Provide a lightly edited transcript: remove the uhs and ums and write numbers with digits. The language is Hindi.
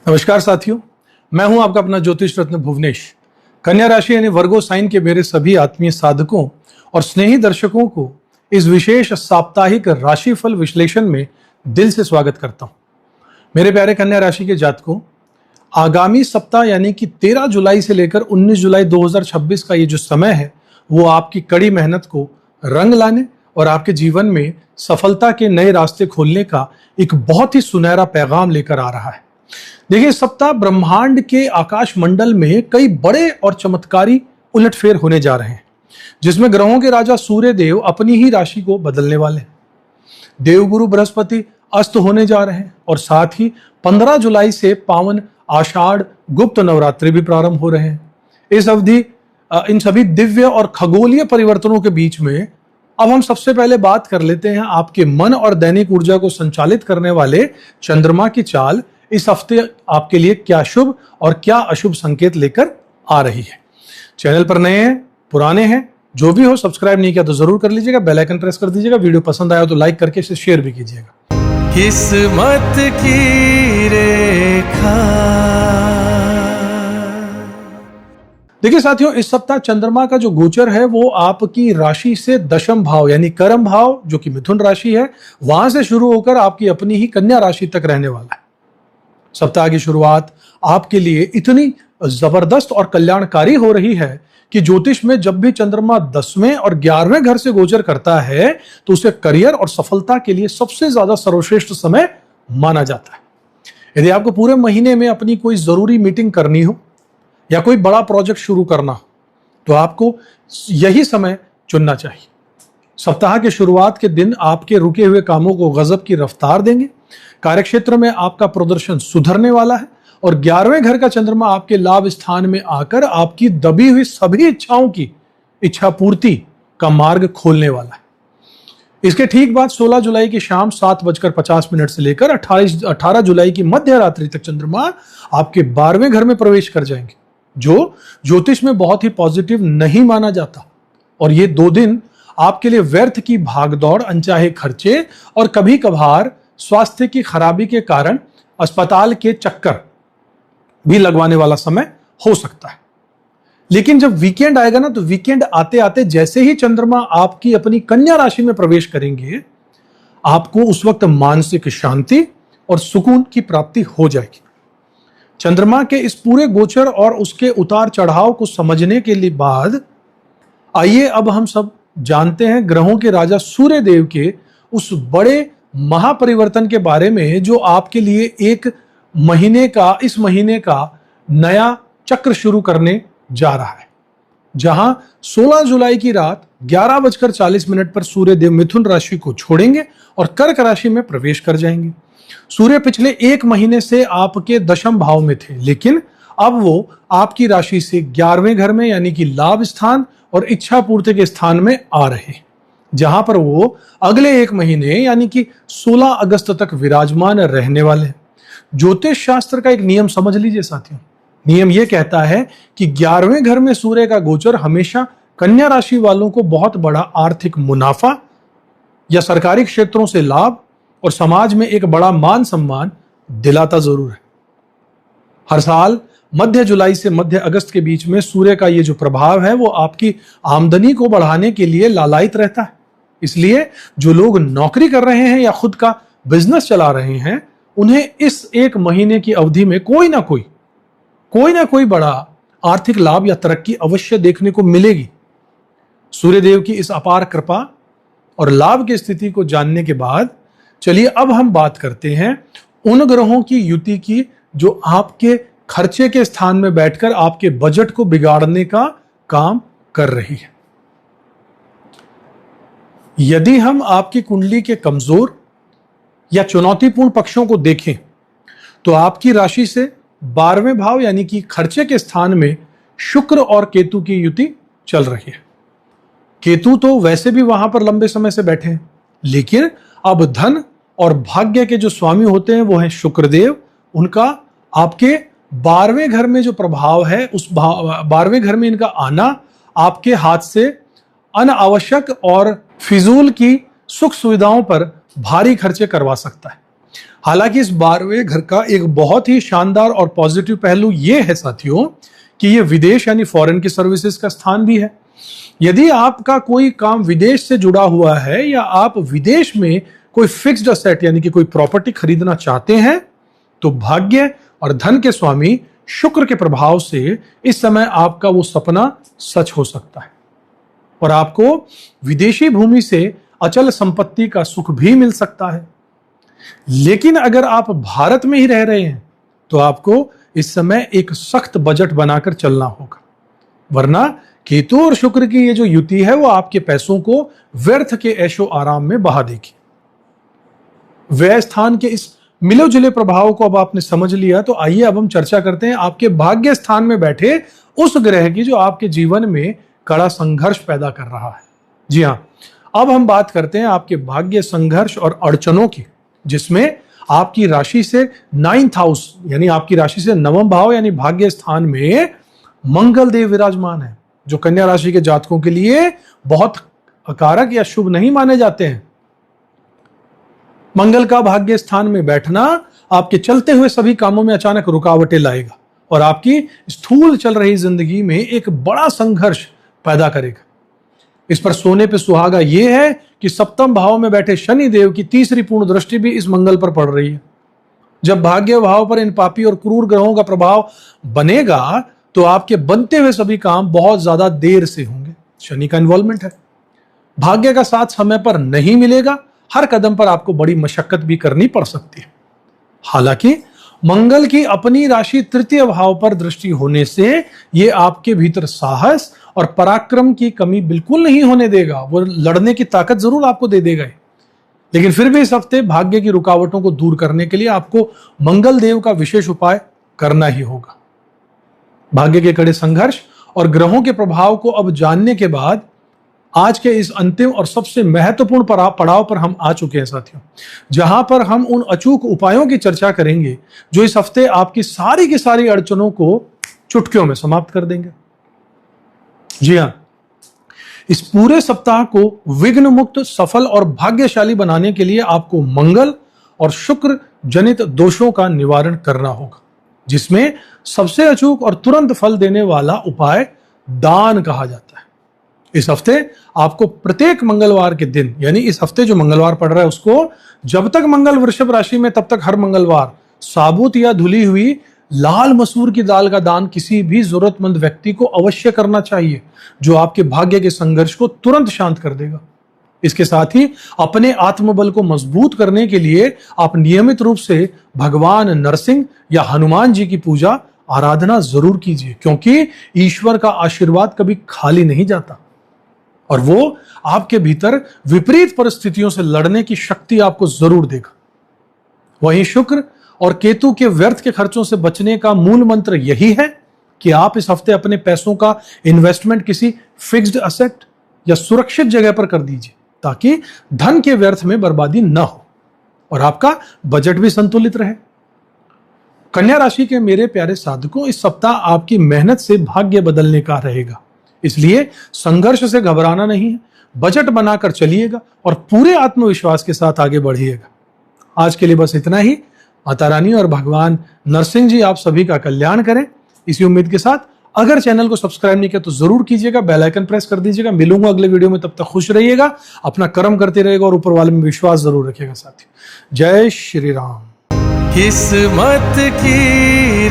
नमस्कार साथियों, मैं हूं आपका अपना ज्योतिष रत्न भुवनेश। कन्या राशि यानी वर्गो साइन के मेरे सभी आत्मीय साधकों और स्नेही दर्शकों को इस विशेष साप्ताहिक राशिफल विश्लेषण में दिल से स्वागत करता हूं। मेरे प्यारे कन्या राशि के जातकों, आगामी सप्ताह यानी कि 13 जुलाई से लेकर 19 जुलाई 2026 का ये जो समय है वो आपकी कड़ी मेहनत को रंग लाने और आपके जीवन में सफलता के नए रास्ते खोलने का एक बहुत ही सुनहरा पैगाम लेकर आ रहा है। देखिए, इस सप्ताह ब्रह्मांड के आकाश मंडल में कई बड़े और चमत्कारी उलटफेर होने जा रहे हैं, जिसमें ग्रहों के राजा सूर्य देव अपनी ही राशि को बदलने वाले हैं। देवगुरु बृहस्पति अस्त होने जा रहे हैं और साथ ही 15 जुलाई से पावन आषाढ़ गुप्त नवरात्रि भी प्रारंभ हो रहे हैं। इस अवधि इन सभी दिव्य और खगोलीय परिवर्तनों के बीच में अब हम सबसे पहले बात कर लेते हैं आपके मन और दैनिक ऊर्जा को संचालित करने वाले चंद्रमा की चाल इस हफ्ते आपके लिए क्या शुभ और क्या अशुभ संकेत लेकर आ रही है। चैनल पर नए हैं, पुराने हैं, जो भी हो, सब्सक्राइब नहीं किया तो जरूर कर लीजिएगा, बेल आइकन प्रेस कर दीजिएगा, वीडियो पसंद आया तो लाइक करके इसे शेयर भी कीजिएगा। किस्मत की रेखा। देखिए साथियों, इस सप्ताह चंद्रमा का जो गोचर है वो आपकी राशि से दशम भाव यानी कर्म भाव, जो कि मिथुन राशि है, वहां से शुरू होकर आपकी अपनी ही कन्या राशि तक रहने वाला है। सप्ताह की शुरुआत आपके लिए इतनी जबरदस्त और कल्याणकारी हो रही है कि ज्योतिष में जब भी चंद्रमा 10वें और 11वें घर से गोचर करता है तो उसे करियर और सफलता के लिए सबसे ज्यादा सर्वश्रेष्ठ समय माना जाता है। यदि आपको पूरे महीने में अपनी कोई जरूरी मीटिंग करनी हो या कोई बड़ा प्रोजेक्ट शुरू करना हो तो आपको यही समय चुनना चाहिए। सप्ताह के शुरुआत के दिन आपके रुके हुए कामों को गजब की रफ्तार देंगे। कार्यक्षेत्र में आपका प्रदर्शन सुधरने वाला है और 11वें घर का चंद्रमा आपके लाभ स्थान में आकर आपकी दबी हुई सभी इच्छाओं की इच्छा पूर्ति का मार्ग खोलने वाला है। इसके ठीक बाद 16 जुलाई की शाम 7:50 से लेकर 18 जुलाई की मध्य रात्रि तक चंद्रमा आपके 12वें घर में प्रवेश कर जाएंगे, जो ज्योतिष में बहुत ही पॉजिटिव नहीं माना जाता। और ये 2 दिन आपके लिए व्यर्थ की भागदौड़, अनचाहे खर्चे और कभी कभार स्वास्थ्य की खराबी के कारण अस्पताल के चक्कर भी लगवाने वाला समय हो सकता है। लेकिन जब वीकेंड आएगा ना, तो वीकेंड आते आते जैसे ही चंद्रमा आपकी अपनी कन्या राशि में प्रवेश करेंगे, आपको उस वक्त मानसिक शांति और सुकून की प्राप्ति हो जाएगी। चंद्रमा के इस पूरे गोचर और उसके उतार चढ़ाव को समझने के लिए बाद आइए अब हम सब जानते हैं ग्रहों के राजा सूर्य देव के उस बड़े महापरिवर्तन के बारे में, जो आपके लिए इस महीने का नया चक्र शुरू करने जा रहा है। जहां 16 जुलाई की रात 11:40 पर सूर्य देव मिथुन राशि को छोड़ेंगे और कर्क राशि में प्रवेश कर जाएंगे। सूर्य पिछले 1 महीने से आपके दशम भाव में थे, लेकिन अब वो आपकी राशि से 11वें घर में यानी कि लाभ स्थान और इच्छा पूर्ति के स्थान में आ रहे हैं, जहां पर वो अगले 1 महीने यानी कि 16 अगस्त तक विराजमान रहने वाले हैं। ज्योतिष शास्त्र का एक नियम समझ लीजिए साथियों। नियम यह कहता है कि 11वें घर में सूर्य का गोचर हमेशा कन्या राशि वालों को बहुत बड़ा आर्थिक मुनाफा या सरकारी क्षेत्रों से लाभ और समाज में एक बड़ा मान सम्मान दिलाता जरूर है। हर साल मध्य जुलाई से मध्य अगस्त के बीच में सूर्य का ये जो प्रभाव है वो आपकी आमदनी को बढ़ाने के लिए लालायित रहता है। इसलिए जो लोग नौकरी कर रहे हैं या खुद का बिजनेस चला रहे हैं, उन्हें इस 1 महीने की अवधि में कोई ना कोई बड़ा आर्थिक लाभ या तरक्की अवश्य देखने को मिलेगी। सूर्यदेव की इस अपार कृपा और लाभ की स्थिति को जानने के बाद चलिए अब हम बात करते हैं उन ग्रहों की युति की जो आपके खर्चे के स्थान में बैठकर आपके बजट को बिगाड़ने का काम कर रही है। यदि हम आपकी कुंडली के कमजोर या चुनौतीपूर्ण पक्षों को देखें तो आपकी राशि से 12वें भाव यानी कि खर्चे के स्थान में शुक्र और केतु की युति चल रही है। केतु तो वैसे भी वहां पर लंबे समय से बैठे हैं, लेकिन अब धन और भाग्य के जो स्वामी होते हैं वो है शुक्रदेव। उनका आपके 12वें घर में जो प्रभाव है, उस 12वें घर में इनका आना आपके हाथ से अनावश्यक और फिजूल की सुख सुविधाओं पर भारी खर्चे करवा सकता है। हालांकि इस 12वें घर का एक बहुत ही शानदार और पॉजिटिव पहलू यह है साथियों कि यह विदेश यानी फॉरेन की सर्विसेज का स्थान भी है। यदि आपका कोई काम विदेश से जुड़ा हुआ है या आप विदेश में कोई फिक्स्ड असेट यानी कि कोई प्रॉपर्टी खरीदना चाहते हैं तो भाग्य और धन के स्वामी शुक्र के प्रभाव से इस समय आपका वो सपना सच हो सकता है और आपको विदेशी भूमि से अचल संपत्ति का सुख भी मिल सकता है। लेकिन अगर आप भारत में ही रह रहे हैं तो आपको इस समय एक सख्त बजट बनाकर चलना होगा, वरना केतु और शुक्र की ये जो युति है वो आपके पैसों को व्यर्थ के ऐशो आराम में बहा देगी। व्यय स्थान के इस मिले जुले प्रभाव को अब आपने समझ लिया तो आइए अब हम चर्चा करते हैं आपके भाग्य स्थान में बैठे उस ग्रह की जो आपके जीवन में कड़ा संघर्ष पैदा कर रहा है। जी हां, अब हम बात करते हैं आपके भाग्य संघर्ष और अड़चनों की, जिसमें आपकी राशि से 9th हाउस यानी आपकी राशि से 9वां भाव यानी भाग्य स्थान में मंगल देव विराजमान है, जो कन्या राशि के जातकों के लिए बहुत अकारक या शुभ नहीं माने जाते हैं। मंगल का भाग्य स्थान में बैठना आपके चलते हुए सभी कामों में अचानक रुकावटें लाएगा और आपकी स्थूल चल रही जिंदगी में एक बड़ा संघर्ष पैदा करेगा। इस पर सोने पे सुहागा यह है कि 7वें भाव में बैठे शनि देव की तीसरी पूर्ण दृष्टि भी इस मंगल पर पड़ रही है। जब भाग्य भाव पर इन पापी और क्रूर ग्रहों का प्रभाव बनेगा तो आपके बनते हुए सभी काम बहुत ज्यादा देर से होंगे। शनि का इन्वॉल्वमेंट है, भाग्य का साथ समय पर नहीं मिलेगा, हर कदम पर आपको बड़ी मशक्कत भी करनी पड़ सकती है। हालांकि मंगल की अपनी राशि 3य भाव पर दृष्टि होने से यह आपके भीतर साहस और पराक्रम की कमी बिल्कुल नहीं होने देगा। वो लड़ने की ताकत जरूर आपको दे देगा, लेकिन फिर भी इस हफ्ते भाग्य की रुकावटों को दूर करने के लिए आपको मंगल देव का विशेष उपाय करना ही होगा। भाग्य के कड़े संघर्ष और ग्रहों के प्रभाव को अब जानने के बाद आज के इस अंतिम और सबसे महत्वपूर्ण पड़ाव पर हम आ चुके हैं साथियों, जहां पर हम उन अचूक उपायों की चर्चा करेंगे जो इस हफ्ते आपकी सारी की सारी अड़चनों को चुटकियों में समाप्त कर देंगे। जी हां, इस पूरे सप्ताह को विघ्न मुक्त, सफल और भाग्यशाली बनाने के लिए आपको मंगल और शुक्र जनित दोषों का निवारण करना होगा, जिसमें सबसे अचूक और तुरंत फल देने वाला उपाय दान कहा जाता है। इस हफ्ते आपको प्रत्येक मंगलवार के दिन यानी इस हफ्ते जो मंगलवार पड़ रहा है उसको जब तक मंगल वृषभ राशि में तब तक हर मंगलवार साबुत या धुली हुई लाल मसूर की दाल का दान किसी भी जरूरतमंद व्यक्ति को अवश्य करना चाहिए, जो आपके भाग्य के संघर्ष को तुरंत शांत कर देगा। इसके साथ ही अपने आत्मबल को मजबूत करने के लिए आप नियमित रूप से भगवान नरसिंह या हनुमान जी की पूजा आराधना जरूर कीजिए, क्योंकि ईश्वर का आशीर्वाद कभी खाली नहीं जाता और वो आपके भीतर विपरीत परिस्थितियों से लड़ने की शक्ति आपको जरूर देगा। वहीं शुक्र और केतु के व्यर्थ के खर्चों से बचने का मूल मंत्र यही है कि आप इस हफ्ते अपने पैसों का इन्वेस्टमेंट किसी फिक्स्ड असेट या सुरक्षित जगह पर कर दीजिए, ताकि धन के व्यर्थ में बर्बादी न हो और आपका बजट भी संतुलित रहे। कन्या राशि के मेरे प्यारे साधकों, इस सप्ताह आपकी मेहनत से भाग्य बदलने का रहेगा, इसलिए संघर्ष से घबराना नहीं है। बजट बनाकर चलिएगा और पूरे आत्मविश्वास के साथ आगे बढ़िएगा। आज के लिए बस इतना ही। माता रानी और भगवान नरसिंह जी आप सभी का कल्याण करें, इसी उम्मीद के साथ अगर चैनल को सब्सक्राइब नहीं किया तो जरूर कीजिएगा, बेल आइकन प्रेस कर दीजिएगा। मिलूंगा अगले वीडियो में, तब तक खुश रहिएगा, अपना कर्म करते रहिएगा और ऊपर वाले में विश्वास जरूर रखिएगा साथियों। जय श्री राम। किस्मत की